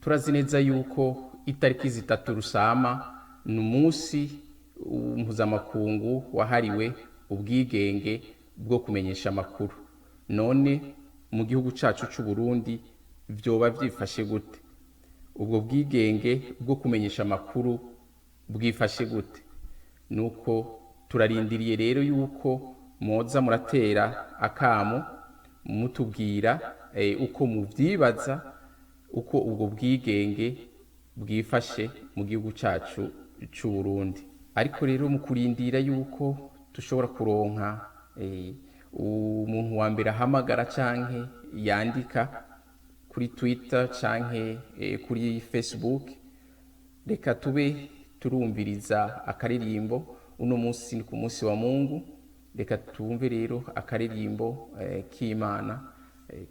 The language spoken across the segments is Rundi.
turazi neza yuko itariki zitatu Rusama ni umunsi mpuzamakungu wahariwe ubwigenge bwo kumenyesha amakuru. None mu gihugu cacu c'u Burundi vyoba vyifashe gute? Ubwo bwigenge bwo kumenyesha amakuru bwifashe gute? Nuko turarindiriye rero yuko moza muratera akamo mutubwira uko muvyibaza uko ubwo bwigenge bwifashe mu gihugu cacu c'u Burundi. Ariko rero mu kurindira yuko dushobora kuronka umuntu wa mbere ahamagara canke yandika kuri Twitter canke kuri Facebook, reka tube turumviriza akaririmbo. Uno munsi ni ku munsi wa Mungu, reka tumve rero akaririmbo k'Imana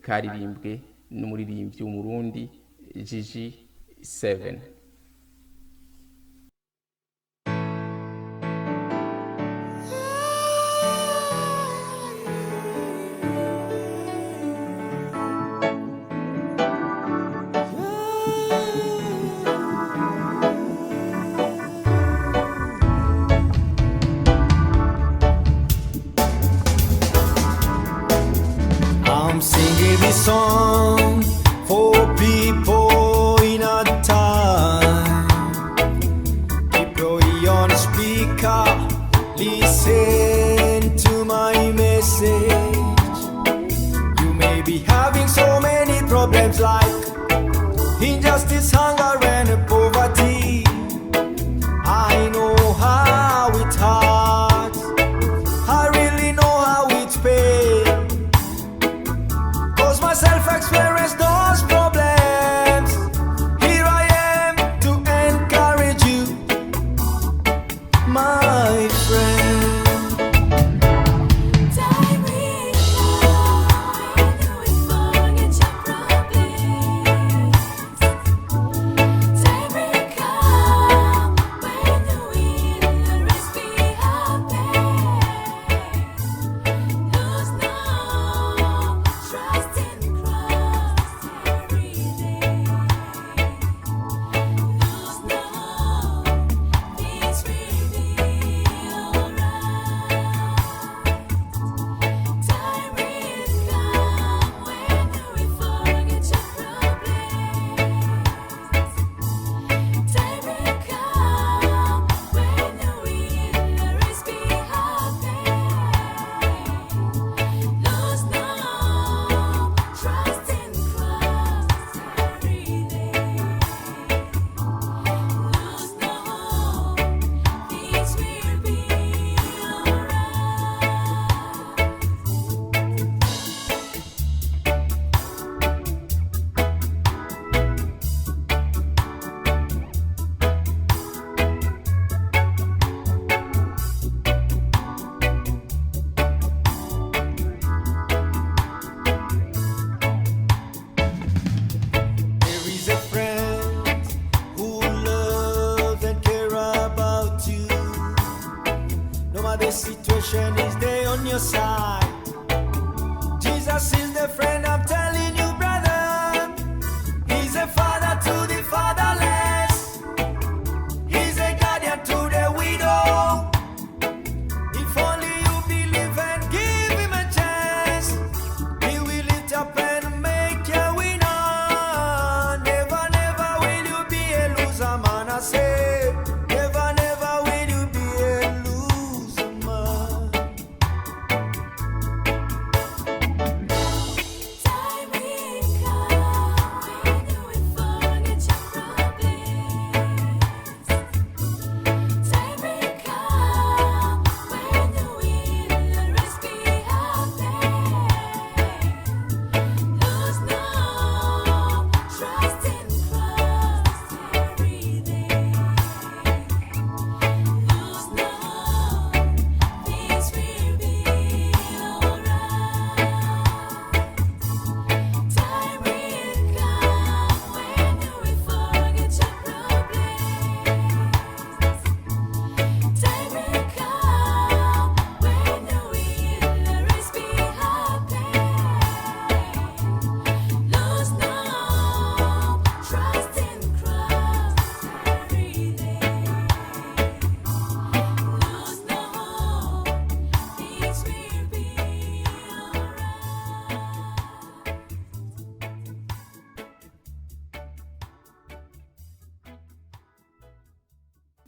karirimbwe n'umuririmbyi w'umurundi Gigi 7. I'm singing this song for people in a time. People on the speaker, listen to my message. You may be having so many problems like injustice, hunger, and poverty. I know how it hurts. I really know how it's pain. Myself experience those problems. Here I am to encourage you, my friend. Time will fly, and you will forget your problems.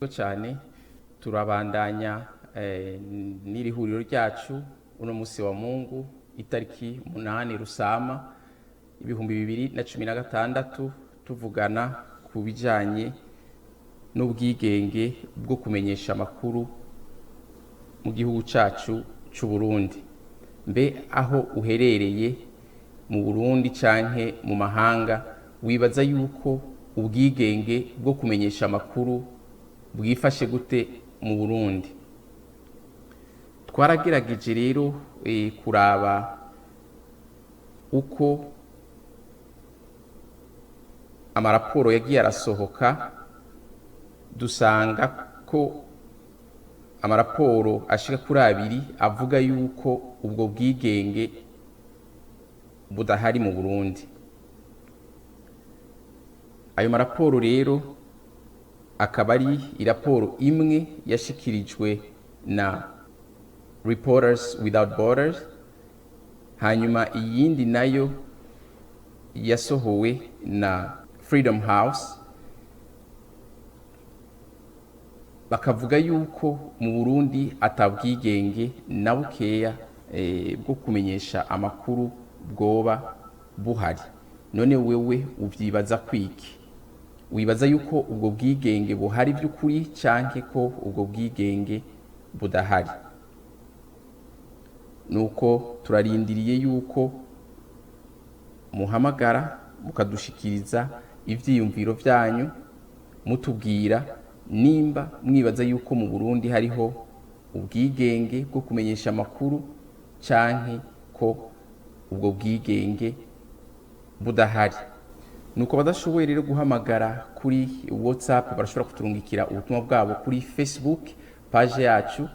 cyane turabandanya n'iri huriro ryacu uno musi wa Mungu itariki 8 Rusama 2016 tuvugana ku bijanye n'ubwigenge bwo kumenyesha amakuru mu gihugu cacu c'u Burundi. Mbe aho uherereye mu Burundi canke mu mahanga wibaza yuko ubwigenge bwo kumenyesha amakuru bwifashe gute mu Burundi? Twaragerageje rero kuraba uko amaraporo yagiye arasohoka, dusanga ko amaraporo ashika kuri 2 avuga yuko ubwo bwigenge budahari mu Burundi. Ayo maraporo rero akaba ari iraporo imwe yashikirijwe na Reporters Without Borders, hanyuma iyindi nayo yasohowe na Freedom House, bakavuga yuko mu Burundi atabwigenge na bukeya bwo kumenyesha amakuru bwoba buhari. None wewe uvyibaza kwiki? Wibaza yuko ubwo bwigenge buhari by'ukuri canke ko ubwo bwigenge budahari? Nuko turarindiriye yuko muhamagara mukadushikiriza ivyiyumviro vyanyu, mutubwira nimba mwibaza yuko mu Burundi hariho ubwigenge bwo kumenyesha amakuru canke ko ubwo bwigenge budahari. Nuko badashoboye rero guhamagara kuri WhatsApp barashobora kuturungikira ubutumwa bwabo kuri Facebook page yacu.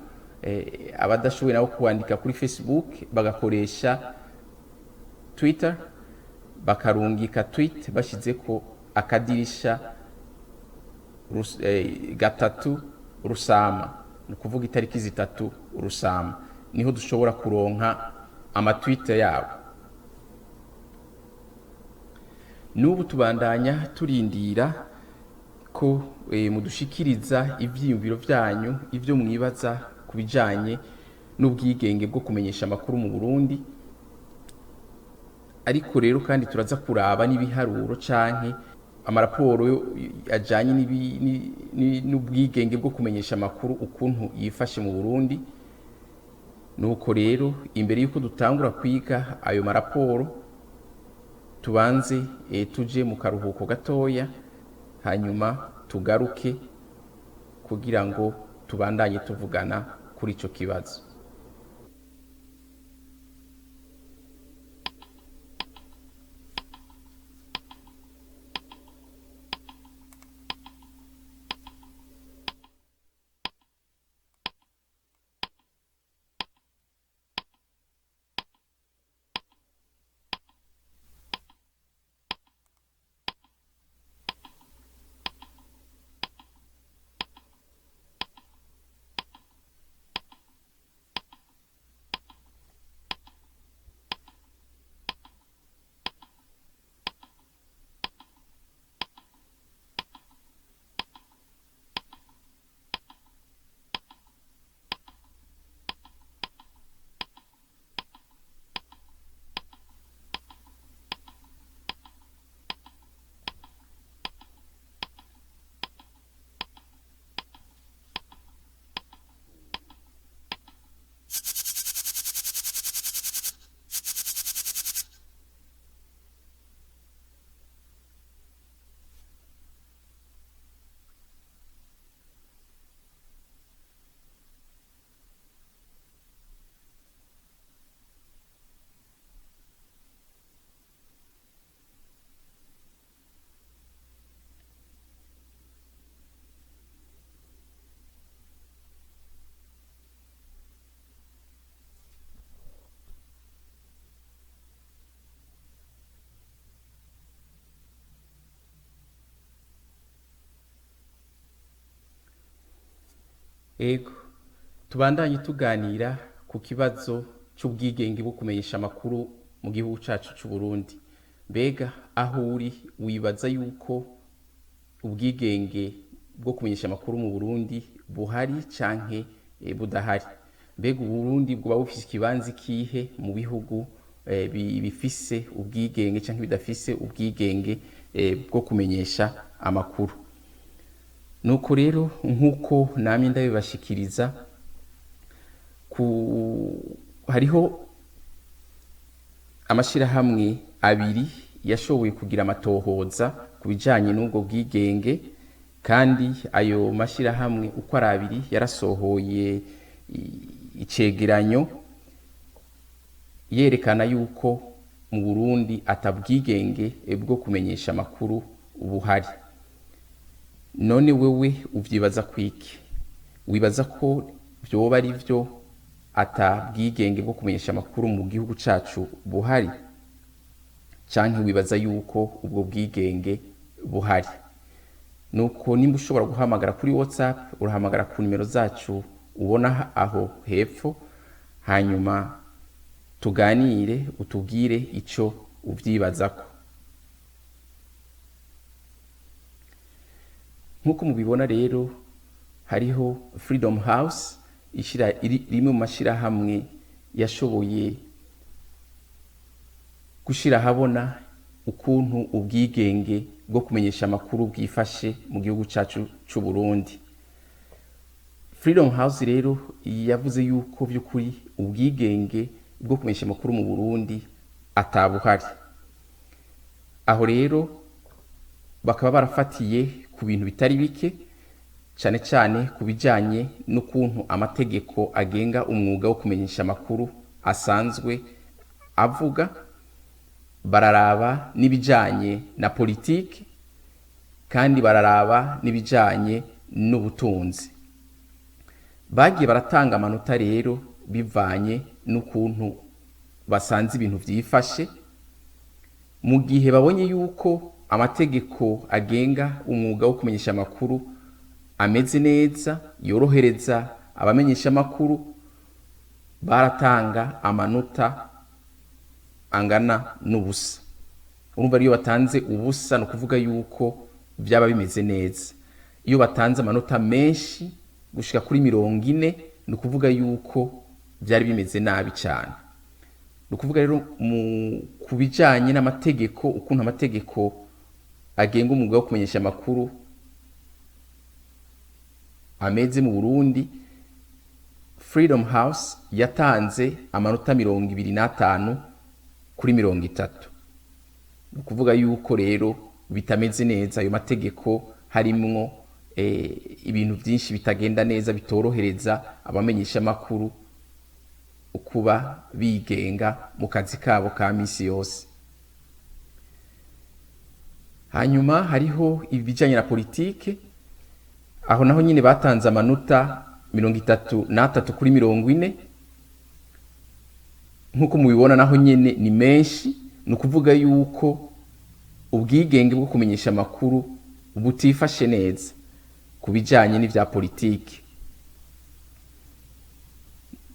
Abadashoboye nabo kuandika kuri Facebook bagakoresha Twitter, bakarungika tweet bashizeko akadirisha gatatu Rusama, nukuvuga itariki 3 Rusama, niho dushobora kuronka amatweet yabo. Nubu tubandanya turindira ko mudushikiriza ivyiyumviro vyanyu, ivyo mwibaza kubijanye n'ubwigenge bwo kumenyesha amakuru mu Burundi. Ariko rero kandi turaza kuraba n'ibiharuro canke amaraporo ajanye n'ubwigenge bwo kumenyesha amakuru ukuntu yifashe mu Burundi. Nuko rero imbere yuko dutangura kwiga ayo maraporo, tubanze tuje mu karuhuko gatoya, hanyuma tugaruke kugira ngo tubandanye tuvugana kuri ico kibazo. Ego, tubandanye tuganira ku kibazo c'ubwigenge bwo kumenyesha amakuru mu gihugu cacu c'u Burundi. Mbega aho uri wibaza yuko ubwigenge bwo kumenyesha amakuru mu Burundi buhari canke budahari. Mbega Uburundi bwoba bufise ikibanza kihe mu bihugu bifise ubwigenge canke bidafise ubwigenge bwo kumenyesha amakuru. Nuko rero nkuko namye ndabibashikiriza hariho amashirahamwe abiri yashoboye kugira amatohoza ku bijanye n'ubwo bwigenge, kandi ayo mashirahamwe uko ari abiri yarasohoye icegeranyo yerekana yuko mu Burundi atabwigenge bwo kumenyesha amakuru buhari. None wewe uvyibaza kwiki? Wibaza ko vyoba ari vyo atabwigenge bwo kumenyesha amakuru mu gihugu cacu buhari, canke wibaza yuko ubwo bwigenge buhari? Nuko nimba ushobora guhamagara kuri WhatsApp, urahamagara ku nimero zacu ubona aho hepfo, hanyuma tuganire utubwire ico uvyibazako. Nkuko mubibona rero, hariho Freedom House rimwe mu mashirahamwe yashoboye gushira habona ukuntu ubwigenge bwo kumenyesha amakuru bwifashe mu gihugu cacu c'u Burundi. Freedom House rero yavuze yuko by'ukuri ubwigenge bwo kumenyesha amakuru mu Burundi atabuhari. Aho rero bakaba barafatiye ku bintu bitari bike, cyane cyane ku bijanye n'ukuntu amategeko agenga umwuga wo kumenyesha amakuru asanzwe avuga. Bararaba n'ibijanye na politiki, kandi bararaba n'ibijanye n'ubutunzi. Bagiye baratanga amanota rero bivanye n'ukuntu basanze ibintu vyifashe. Mu gihe babonye yuko amategeko agenga umwuga wo kumenyesha amakuru ameze neza, yorohereza abamenyesha amakuru, baratanga amanota angana n'ubusa. Urumva iyo batanze ubusa no kuvuga yuko byaba bimeze neza. Iyo batanze amanota menshi gushika kuri 40 no kuvuga yuko byari bimeze nabi cyane. No kuvuga rero ku bijanye n'amategeko, ukuntu amategeko agenga umwuga wo kumenyesha amakuru ameze mu Burundi, Freedom House yatanze amanota 25 kuri 30. No kuvuga yuko rero bitameze neza ayo mategeko, harimwo ibintu byinshi bitagenda neza, bitorohereza abamenyesha amakuru ukuba bigenga mu kazi kabo ka misi yose. Hanyuma hariho ibijanye na politike, aho naho nyine batanze amanota 33 kuri 40. Nkuko mubibona naho nyene ni menshi. No kuvuga yuko ubwigenge bwo kumenyesha amakuru butifashe neza ku bijanye n'ivya politike.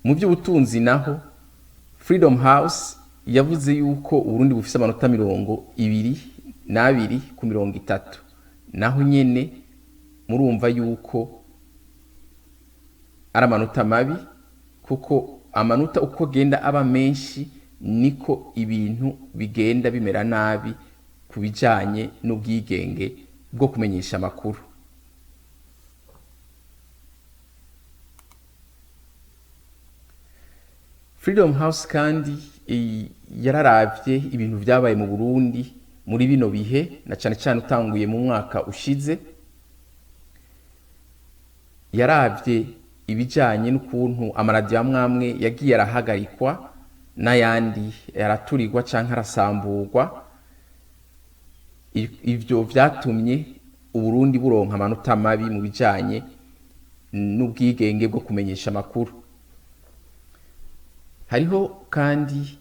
Mu by'ubutunzi naho Freedom House yavuze yuko Uburundi bufise amanota 22 ku 30. Naho nyene murumva yuko ari amanota mabi, kuko amanota uko genda aba menshi niko ibintu bigenda bimera nabi ku bijanye n'ubwigenge bwo kumenyesha amakuru. Freedom House kandi yararavye ibintu vyabaye mu Burundi muri bino bihe, na cyane cyane utanguye mu mwaka ushize. Yaravye ibijanye n'ukuntu amaradiyo amwamwe yagiye arahagarikwa n'ayandi yaraturirwa canke arasamburwa. Ivyo vyatumye Uburundi buronka amanota mabi mu bijanye n'ubwigenge bwo kumenyesha amakuru. Hariho kandi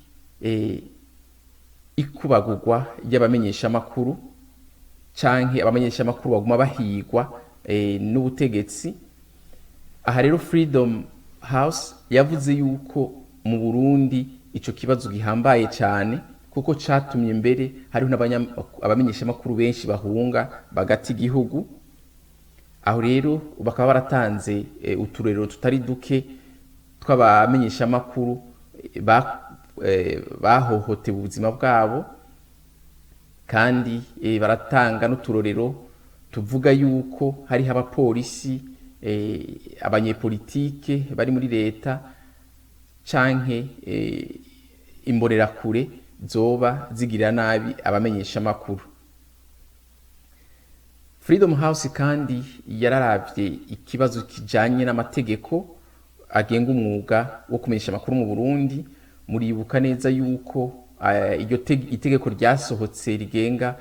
ikubagurwa y'abamenyesha amakuru, canke abamenyesha amakuru baguma bahigwa n'ubutegetsi. Aha rero Freedom House yavuze yuko mu Burundi ico kibazo gihambaye cyane, kuko catumye mbere hariho abamenyesha amakuru benshi bahunga bagati igihugu. aho rero bakaba baratanze uturero tutari duke tw'abamenyesha makuru bahohotewe ubuzima bwabo, kandi baratanga n'uturorero tuvuga yuko hariho abapolisi, abanyepolitike bari muri leta canke imbonerakure zoba zigirira nabi abamenyesha makuru. Freedom House kandi yararavye ikibazo kijanye n'amategeko agenga umwuga wo kumenyesha makuru mu Burundi. Muribuka neza yuko itegeko ryasohotse rigenga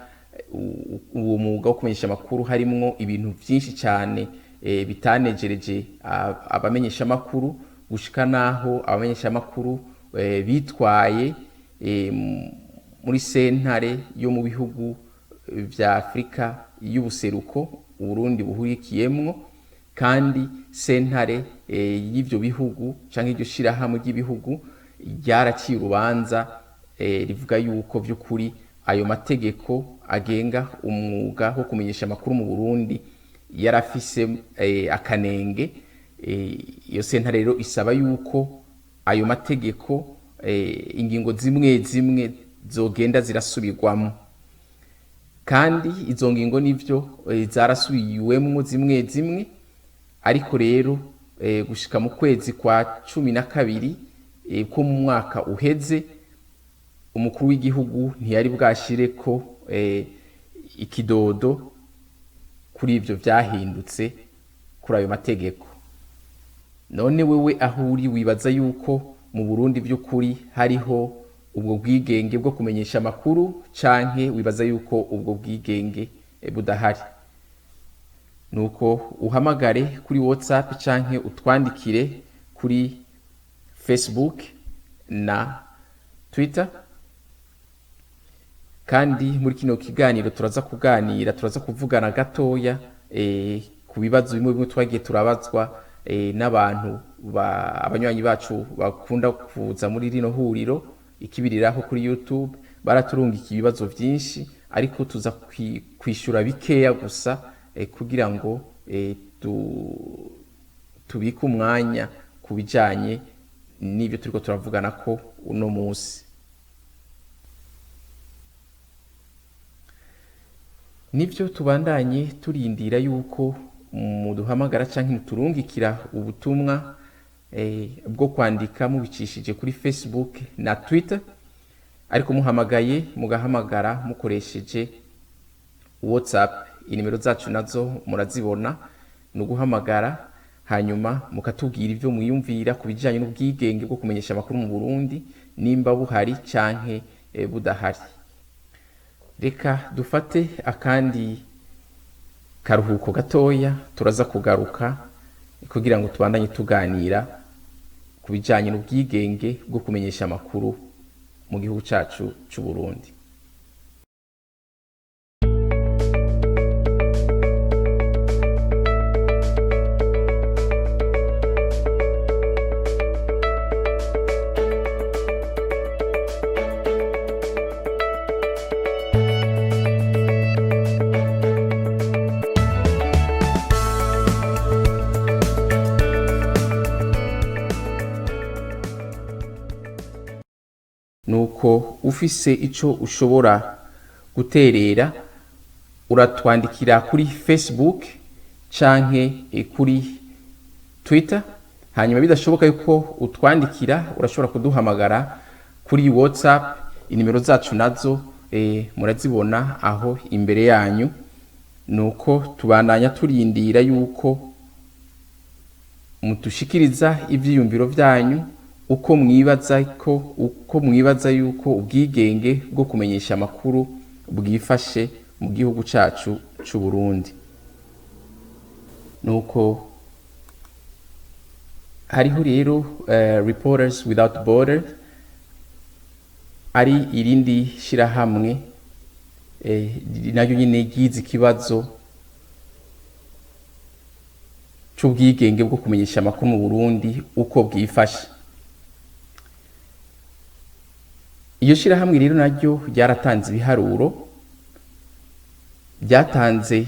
uwo mwuga wo kumenyesha makuru harimwo ibintu vyinshi cyane bitanejereje abamenyesha makuru, gushika naho abamenyesha makuru bitwaye muri sentare yo mu bihugu vya Afrika y'ubuseruko Uburundi buhurikiyemwo, kandi sentare y'ivyo bihugu canke iryo shirahamwe ry'ibihugu ryaraciye urubanza rivuga yuko vy'ukuri ayo mategeko agenga umwuga wo kumenyesha amakuru mu Burundi yarafise akanenge. Iyo sentare rero isaba yuko ayo mategeko ingingo zimwe zimwe zogenda zirasubirwamo, kandi izo ngingo nivyo zarasubiwemwo zimwe zimwe, ariko rero gushika mu kwezi kwa 12 ko mu mwaka uheze umukuru w'igihugu ntiyari bwashireko ikidodo kuri ivyo vyahindutse kuri ayo mategeko. None wewe aho uri wibaza yuko mu Burundi vy'ukuri hariho ubwo bwigenge bwo kumenyesha amakuru, canke wibaza yuko ubwo bwigenge budahari? Nuko uhamagare kuri WhatsApp canke utwandikire kuri Facebook na Twitter. Kandi muri kino kiganiro turaza kuvugana gatoya ku bibazo bimwe twagiye turabazwa n'abantu abanywanyi bacu bakunda kuza muri rino huriro ikibiriraho kuri YouTube. Baraturungika ibibazo vyinshi, ariko tuza kwishura bikeya gusa kugira ngo tubike umwanya kubijanye n'ibyo turiko turavugana ko uno munsi. Nivyo tubandanye turindira yuko muduhamagara canke muturungikira ubutumwa bwo kwandika mubicishije kuri Facebook na Twitter, ariko muhamagaye mugahamagara mukoresheje WhatsApp. Inimero zacu nazo murazibona, no guhamagara hanyuma mukatubwira ivyo mwiyumvira kubijanye n'ubwigenge bwo kumenyesha amakuru mu Burundi, nimba buhari canke budahari. Reka dufate akandi karuhuko gatoya, turaza kugaruka kugira ngo tubandanye tuganira kubijanye n'ubwigenge bwo kumenyesha amakuru mu gihugu cacu c'u Burundi. Nuko ufise ico ushobora guterera uratwandikira kuri Facebook canke kuri Twitter. Hanyuma bidashoboka yuko utwandikira, urashobora kuduhamagara kuri WhatsApp. Inimero zacu nazo murazibona aho imbere yanyu. Nuko tubandanya turindira yuko mutushikiriza ivyiyumviro vyanyu, uko mwibaza yuko ubwigenge bwo kumenyesha amakuru bwifashe mu gihugu cacu c'u Burundi. Nuko hariho rero Reporters Without Borders, ari irindi shirahamwe nayo nyene gize ikibazo c'ubwigenge bwo kumenyesha amakuru mu Burundi uko bwifashe. Iyo shirahamwe rero naryo ryaratanze ibiharuro, byatanze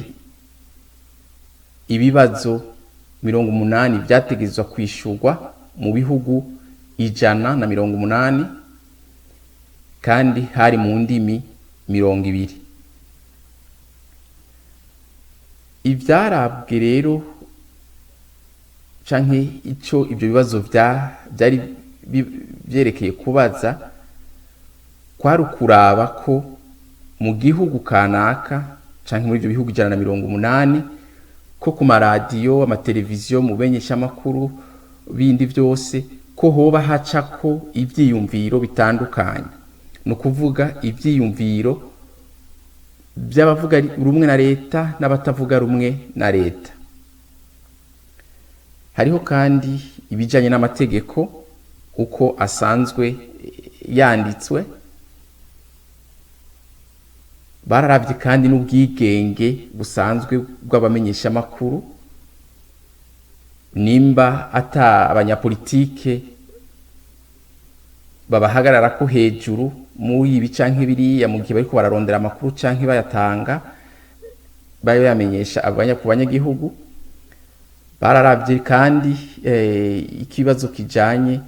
ibibazo 80 vyategezwa kwishurwa mu bihugu 180 kandi hari mu ndimi 20. Ivyarabwe rero canke ico ivyo bibazo vyari vyerekeye kubaza kwari kuraba ko mu gihugu kanaka canke muri ivyo bihugu 180 ko ku maradiyo, amateleviziyo, mu benyeshamakuru bindi vyose ko hoba hacako ivyiyumviro bitandukanye, no kuvuga ivyiyumviro by'abavuga rumwe na leta n'abatavuga rumwe na leta. Hariho kandi ibijanye n'amategeko uko asanzwe yanditswe, bararavye kandi n'ubwigenge busanzwe bw'abamenyesha makuru, nimba ata abanyapolitike babahagarara ko hejuru muri ibi canke biriya mu gihe bariko bararondera amakuru canke bayatanga bayo yamenyesha abanyagihugu. Bararavye kandi ikibazo kijanye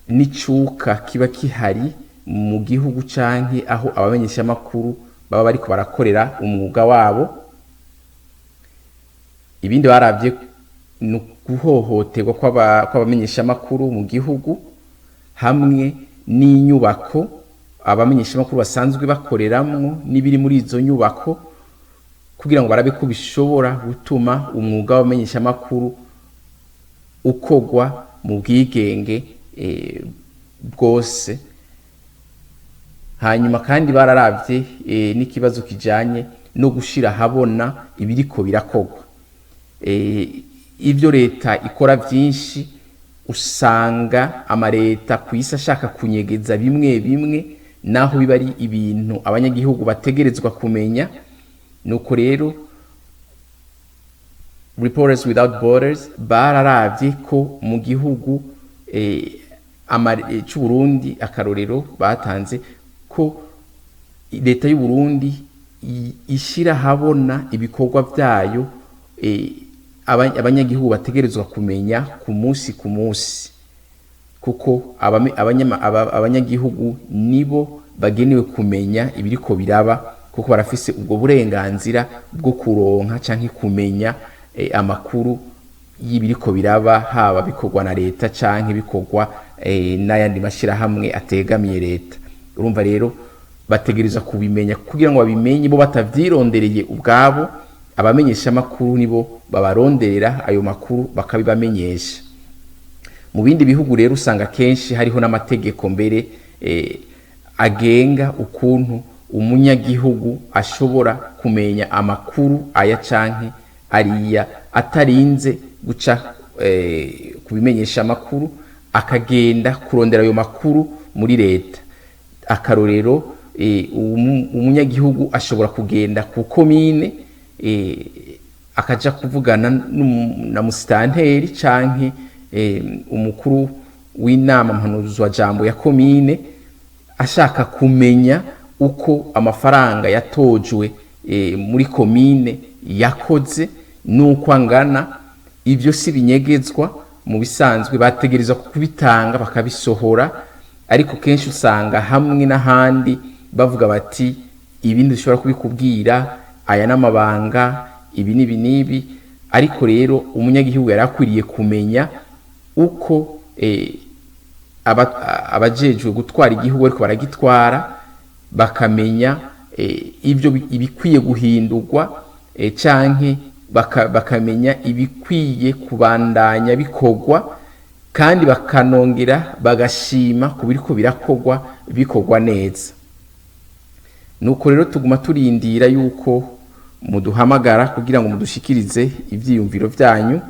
n'icuka kiba kihari mu gihugu canke aho abamenyesha makuru baba bariko barakorera umwuga wabo. Ibindi baravye no guhohoterwa kw'abamenyesha makuru mu gihugu hamwe n'inyubako abamenyesha makuru basanzwe bakoreramwo n'ibiri muri izo nyubako, kugira ngo barabe ko bishobora gutuma umwuga w'abamenyesha makuru ukogwa mu bwigenge bwose. Hanyuma kandi bararavye n'ikibazo kijanye no gushira habona ibiriko birakogwa. Ivyo leta ikora vyinshi usanga amareta kwisa ashaka kunyegeza bimwe bimwe naho biba ari ibintu abanyagihugu bategerezwa kumenya. Nuko rero Reporters Without Borders bararavye ko mu gihugu c'u Burundi akarorero batanze ko leta y'u Burundi ishira habona ibikorwa vyayo abanyagihugu bategerezwa kumenya ku munsi, kuko abanyagihugu nibo bagenewe kumenya ibiriko biraba, kuko barafise ubwo burenganzira bwo kuronka canke kumenya amakuru y'ibiriko biraba, haba bikorwa na leta canke bikorwa n'ayandi mashirahamwe ategamiye leta. Urumva rero bategereza kubimenya kugira ngo babimenye bo batavyirondereye ubwabo. Abamenyesha makuru nibo babaronderera ayo makuru bakabibamenyesha. Mu bindi bihugu rero usanga kenshi hariho n'amategeko mbere agenga ukuntu umunyagihugu ashobora kumenya amakuru aya canke ariya atarinze guca kubimenyesha amakuru, akagenda kurondera ayo makuru muri leta. Akarorero umunyagihugu ashobora kugenda ku komine akaja kuvugana na musitanteri canke umukuru w'inama mpanuzwa jambo ya komine ashaka kumenya uko amafaranga yatojwe muri komine yakoze nuko angana. Ivyo si binyegezwa, mu bisanzwe bategereza kubitanga bakabisohora, ariko kenshi usanga hamwe n'ahandi bavuga bati ibindi dushobora kubikubwira, aya n'amabanga, ibi n'ibi. Ariko rero umunyagihugu yarakwiriye kumenya uko abajejwe gutwara igihugu ariko baragitwara, bakamenya ibyo ibikwiye guhindurwa canke bakamenya ibikwiye kubandanya bikogwa, kandi bakanongera bagashima kubiriko bikorwa neza. Nuko rero tuguma turindira yuko muduhamagara kugira ngo mudushikirize ivyiyumviro vyanyu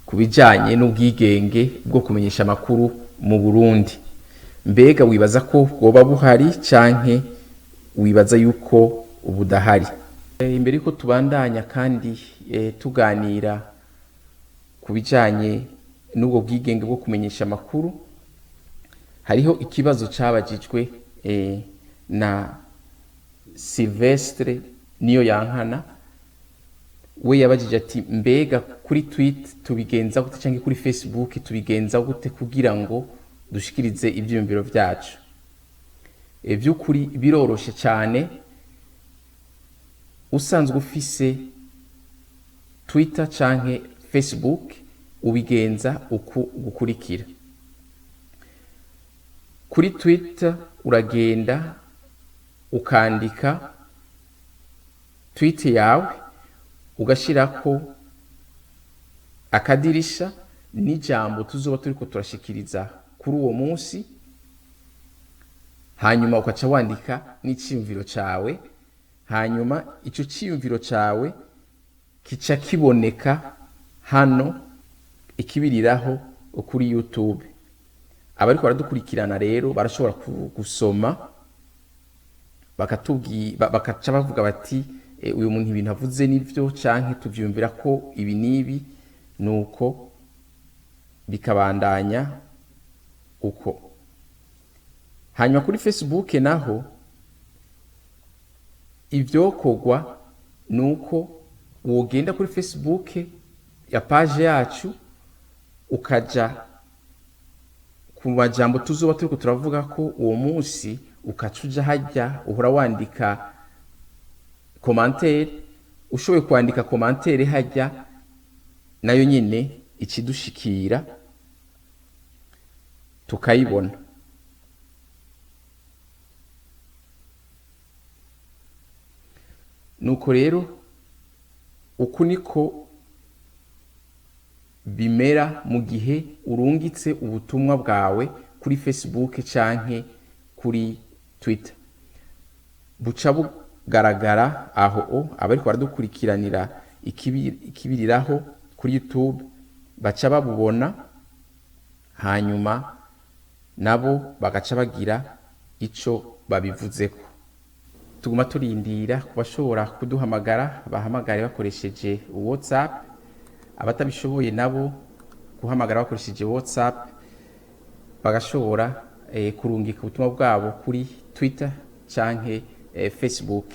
kubijanye n'ubwigenge bwo kumenyesha amakuru mu Burundi. Mbega wibaza ko bwoba buhari canke wibaza yuko ubudahari? Imbere yuko tubandanya kandi tuganira kubijanye n'ubwo bwigenge bwo kumenyesha amakuru, hariho ikibazo cabajijwe na Silvestre Niyoyankana we yabajije ati mbega kuri tweet tubigenza gute cyangwa kuri Facebook tubigenza gute kugira ngo dushikirize ibyiyumviro byacu. By'ukuri biroroshe cyane, usanzwe ufise Twitter canke Facebook ubigenza uku gukurikira. Kuri Twitter uragenda ukandika tweet yawe ugashirako akadirisha n'ijambo tuzoba turiko turashikiriza kuri uwo munsi, hanyuma ukaca wandika n'iciyumviro cawe, hanyuma ico ciyumviro cawe kica kiboneka hano ikibiriraho kuri YouTube. Abariko baradukurikirana rero barashobora gusoma bakaca bavuga bati uyu muntu ibintu avuze nivyo canke tuvyumvira ko ibi nibi, nuko bikabandanya uko. Hanyuma kuri Facebook naho ivyokorwa nuko wogenda kuri Facebook ya page yacu ukaja ku majambo tuzoba turiko turavuga ko uwo munsi, ukacuja hajya uhora wandika commentaire. Ushoboye kwandika commentaire hajya nayo nyine ikidushikira tukayibona. Nuko rero uku niko bimera mu gihe urungitse ubutumwa bwawe kuri Facebook canke kuri Twitter. Buca bugaragara aho abariko baradukurikiranira ikibiriraho kuri YouTube baca babubona, hanyuma nabo bagaca bagira ico babivuzeko. Tuguma turindira kubashobora kuduhamagara, bahamagare bakoresheje WhatsApp. Abatabishoboye nabo guhamagara bakoresheje WhatsApp bagashobora kurungika ubutumwa bwabo kuri Twitter canke Facebook.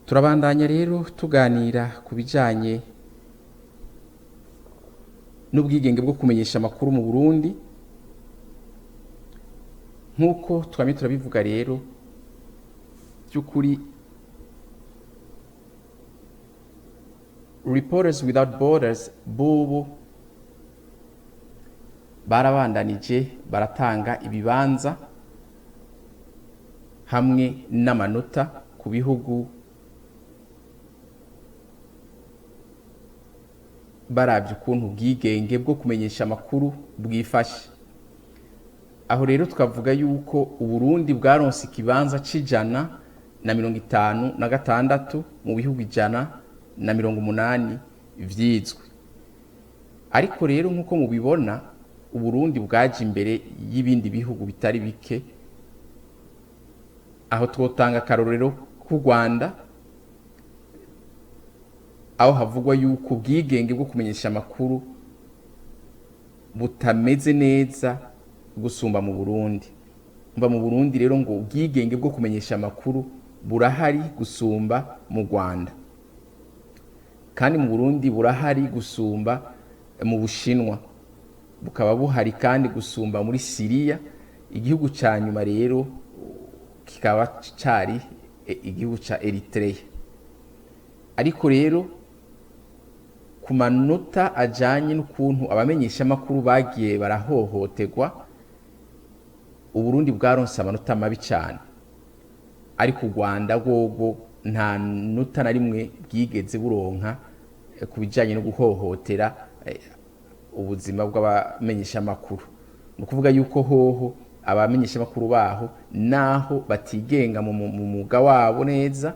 Turabandanya rero tuganira kubijanye n'ubwigenge bwo kumenyesha amakuru mu Burundi. Nkuko twamye turabivuga rero, by'ukuri Reporters Without Borders bobo barabandanije baratanga ibibanza hamwe n'amanota ku bihugu baravye ukuntu ubwigenge bwo kumenyesha amakuru bwifashe. Aho rero tukavuga yuko Uburundi bwaronse ikibanza c'156 mu bihugu 180 vyizwe. Ariko rero nkuko mubibona, Uburundi bwaje imbere y'ibindi bihugu bitari bike. Aho twotanga karorero ku Rwanda, aho havugwa yuko ubwigenge bwo kumenyesha amakuru butameze neza gusumba mu Burundi. Mba mu Burundi rero ngo ubwigenge bwo kumenyesha amakuru burahari gusumba mu Rwanda, kandi mu Burundi burahari gusumba mu Bushinwa, bukaba buhari kandi gusumba muri Syria. Igihugu ca nyuma rero kikaba cari igihugu ca Eritrea. Ariko rero ku manota ajanye n'ukuntu abamenyesha amakuru bagiye barahohoterwa, Uburundi bwaronse amanota mabi cyane. Ariko u Rwanda rwogo nta nota na rimwe bwigeze buronka ku bijanye no guhohotera ubuzima bw'abamenyesha amakuru. Ni ukuvuga yuko hoho abamenyesha amakuru baho naho batigenga mu mwuga wabo neza,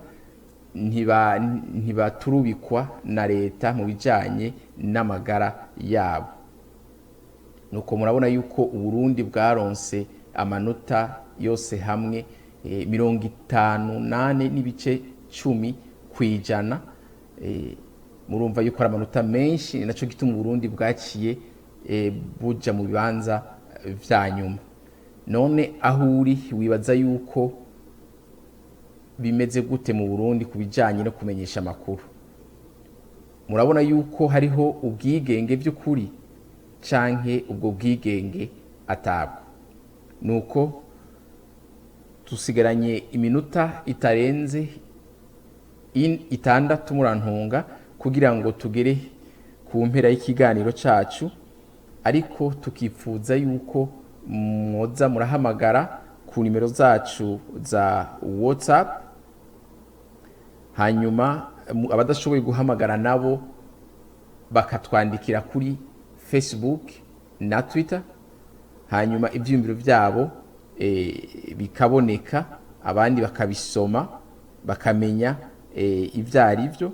ntibaturubikwa na leta mu bijanye n'amagara yabo. Nuko murabona yuko Uburundi bwaronse amanota yose hamwe 58.10%. Murumva yuko ari amanota menshi, naco gituma Uburundi bwaciye buja mu bibanza vya nyuma. None aho uri wibaza yuko bimeze gute mu Burundi kubijanye no kumenyesha amakuru? murabona yuko hariho ubwigenge by'ukuri canke ubwo bwigenge atabwo. Nuko tusigaranye iminota itarenze 6 murantunga kugira ngo tugere ku mpera y'ikiganiro cacu, ariko tukipfuza yuko mwoza murahamagara ku nimero zacu za WhatsApp, hanyuma abadashoboye guhamagara nabo bakatwandikira kuri Facebook na Twitter, hanyuma ivyiyumviro vyabo bikaboneka, abandi bakabisoma bakamenya ivyo arivyo.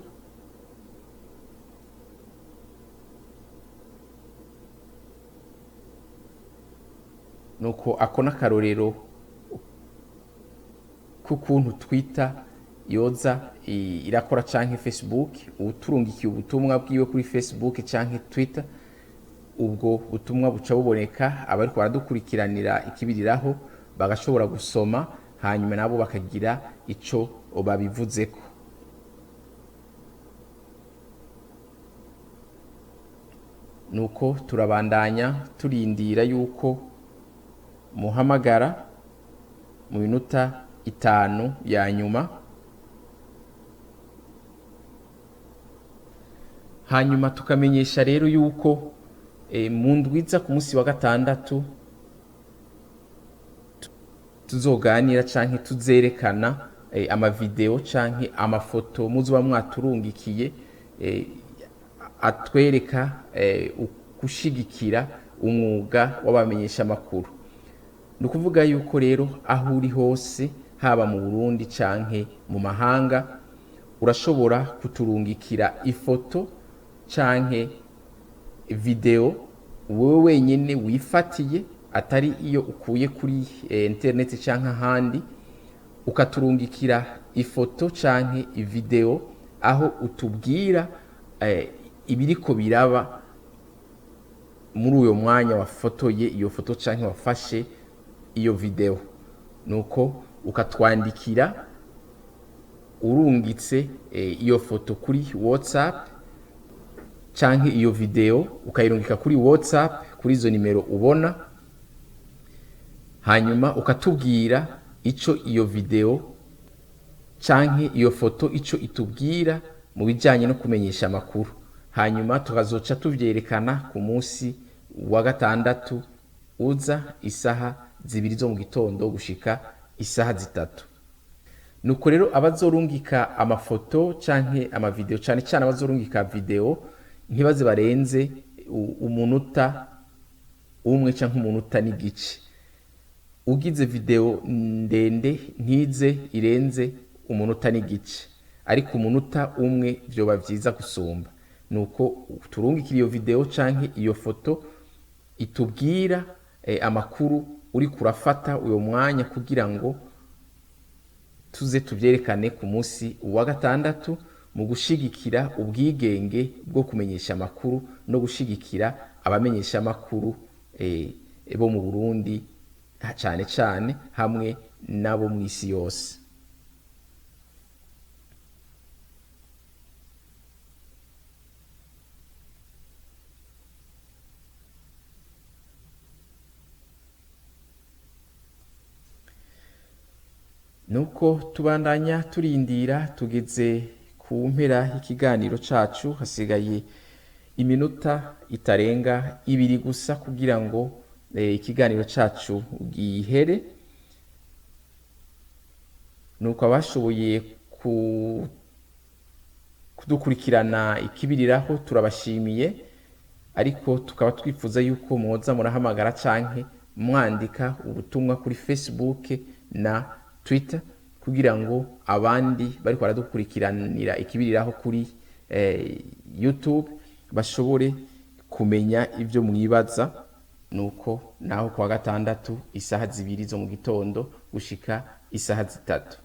Nuko ako n'akarorero k'ukuntu Twitter yoza irakora canke Facebook, uturungikiye ubutumwa bwiwe kuri Facebook canke Twitter, ubwo butumwa buca buboneka, abariko baradukurikiranira ikibiriraho bagashobora gusoma, hanyuma nabo bakagira ico babivuzeko. Nuko turabandanya turindira yuko muhamagara mu minota 5 ya nyuma, hanyuma tukamenyesha rero yuko mu ndwiza ku munsi wa gatandatu tuzoganira canke tuzerekana amavideo canke amafoto muzoba mwaturungikiye atwereka gushigikira umwuga w'abamenyesha amakuru. Nukuvuga yuko rero aho uri hose, haba mu Burundi canke mu mahanga, urashobora kuturungikira ifoto canke video wewe wenyene wifatiye, atari iyo ukuye kuri internet canke ahandi, ukaturungikira ifoto canke video aho utubwira ibiriko biraba muri uyo mwanya wafotoye iyo foto canke wafashe iyo video. Nuko ukatwandikira urungitse iyo foto kuri WhatsApp canke iyo video ukayirungika kuri WhatsApp kuri izo nimero ubona, hanyuma ukatubwira ico iyo video canke iyo foto ico itubwira mu bijanye no kumenyesha amakuru, hanyuma tukazoca tuvyerekana ku munsi wa gatandatu uza isaha 2 zo mu gitondo gushika isaha 3. Nuko rero abazorungika amafoto canke amavideo, cane cane abazorungika video, ntibaze barenze umunota umwe canke umunota n'igice. Ugize video ndende ntize irenze umunota n'igice, ariko umunota umwe vyoba vyiza gusumba. Nuko turungikira iyo video canke iyo foto itubwira amakuru uri kurafata uyo mwanya, kugira ngo tuze tuvyerekane ku munsi wa gatandatu mu gushigikira ubwigenge bwo kumenyesha amakuru no gushigikira abamenyesha amakuru bo mu Burundi cane cane hamwe nabo mw'isi yose. Nuko tubandanya turindira, tugeze ku mpera y'ikiganiro cacu, hasigaye iminota itarenga 2 gusa kugira ngo ikiganiro cacu gihere. Nuko abashoboye kudukurikirana ikibiriraho turabashimiye, ariko tukaba twifuza yuko mwoza murahamagara canke mwandika ubutumwa kuri Facebook na Twitter, kugira ngo abandi bariko baradukurikiranira ikibiriraho kuri YouTube bashobore kumenya ivyo mwibaza. Nuko naho kwa gatandatu isaha 2 zo mu gitondo gushika isaha 3.